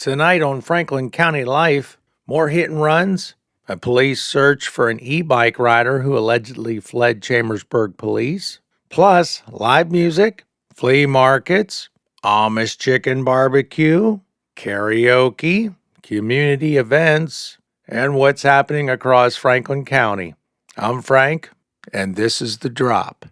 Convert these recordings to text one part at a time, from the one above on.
Tonight on Franklin County Life, more hit and runs, a police search for an e-bike rider who allegedly fled Chambersburg Police, plus live music, flea markets, Amish chicken barbecue, karaoke, community events, and what's happening across Franklin County. I'm Frank, and this is The Drop.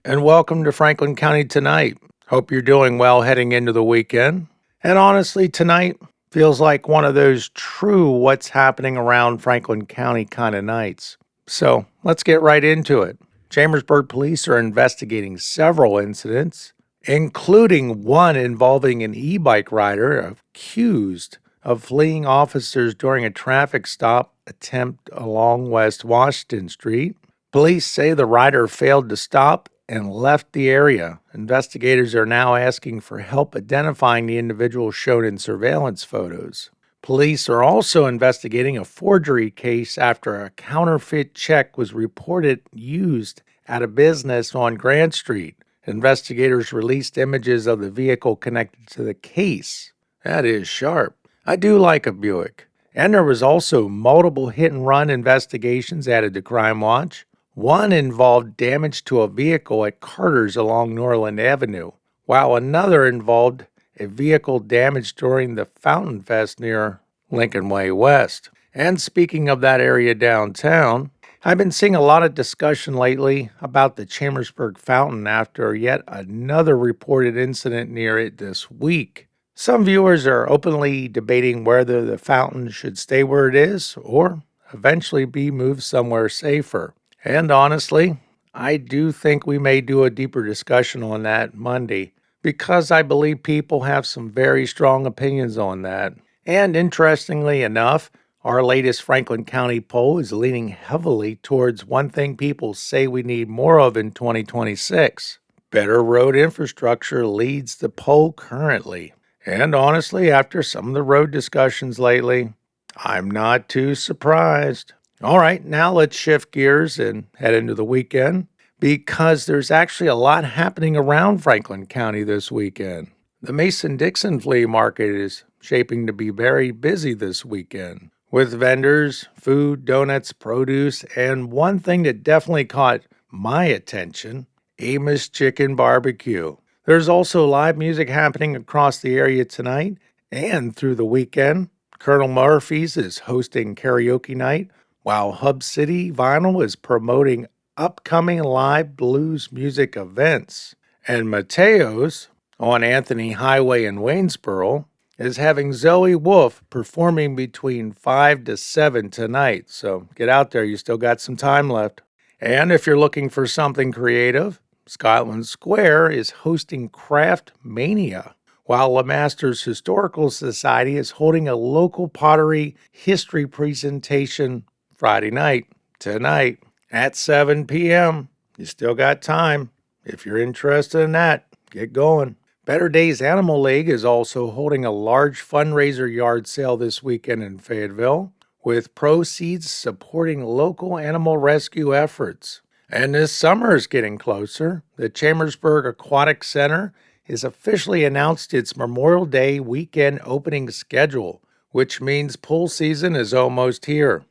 And welcome to Franklin County Tonight. Hope you're doing well heading into the weekend. And honestly, tonight feels like one of those true what's happening around Franklin County kind of nights. So let's get right into it. Chambersburg Police are investigating several incidents, including one involving an e-bike rider accused of fleeing officers during a traffic stop attempt along West Washington Street. Police say the rider failed to stop and left the area. Investigators are now asking for help identifying the individual shown in surveillance photos. Police are also investigating a forgery case after a counterfeit check was reported used at a business on Grant Street. Investigators released images of the vehicle connected to the case. That is sharp. I do like a Buick. And there was also multiple hit-and-run investigations added to Crime Watch. One involved damage to a vehicle at Carter's along Norland Avenue, while another involved a vehicle damaged during the Fountain Fest near Lincoln Way West. And speaking of that area downtown, I've been seeing a lot of discussion lately about the Chambersburg Fountain after yet another reported incident near it this week. Some viewers are openly debating whether the fountain should stay where it is or eventually be moved somewhere safer. And honestly, I do think we may do a deeper discussion on that Monday because I believe people have some very strong opinions on that. And interestingly enough, our latest Franklin County poll is leaning heavily towards one thing people say we need more of in 2026. Better road infrastructure leads the poll currently. And honestly, after some of the road discussions lately, I'm not too surprised. All right, now let's shift gears and head into the weekend because there's actually a lot happening around Franklin County this weekend. The Mason Dixon Flea Market is shaping to be very busy this weekend with vendors, food, donuts, produce, and one thing that definitely caught my attention, Amish chicken barbecue. There's also live music happening across the area tonight and through the weekend. Colonel Murphy's is hosting karaoke night, while Hub City Vinyl is promoting upcoming live blues music events. And Mateo's on Anthony Highway in Waynesboro is having Zoe Wolf performing between 5 to 7 tonight. So get out there, you still got some time left. And if you're looking for something creative, Scotland Square is hosting Craft Mania, while LeMaster's Historical Society is holding a local pottery history presentation Friday night, tonight, at 7 p.m. You still got time. If you're interested in that, get going. Better Days Animal League is also holding a large fundraiser yard sale this weekend in Fayetteville, with proceeds supporting local animal rescue efforts. And this summer is getting closer. The Chambersburg Aquatic Center has officially announced its Memorial Day weekend opening schedule, which means pool season is almost here.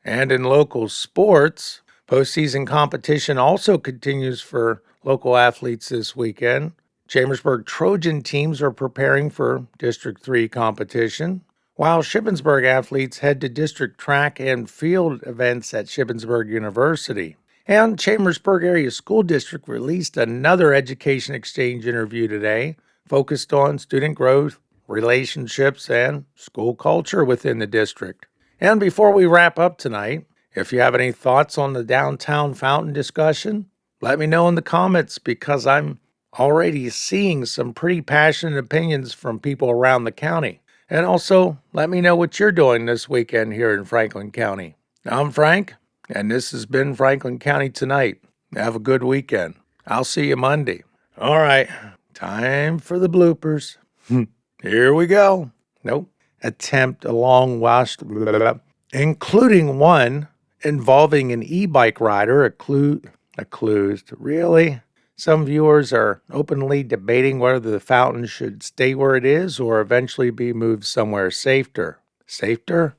And in local sports, postseason competition also continues for local athletes this weekend. Chambersburg Trojan teams are preparing for District 3 competition, while Shippensburg athletes head to district track and field events at Shippensburg University. And Chambersburg Area School District released another education exchange interview today, focused on student growth, relationships, and school culture within the district. And before we wrap up tonight, if you have any thoughts on the downtown fountain discussion, let me know in the comments because I'm already seeing some pretty passionate opinions from people around the county. And also, let me know what you're doing this weekend here in Franklin County. I'm Frank, and this has been Franklin County Tonight. Have a good weekend. I'll see you Monday. All right, time for the bloopers. Here we go. Nope. Attempt along West, including one involving an e-bike rider accused. Really? Some viewers are openly debating whether the fountain should stay where it is or eventually be moved somewhere safer. Safer?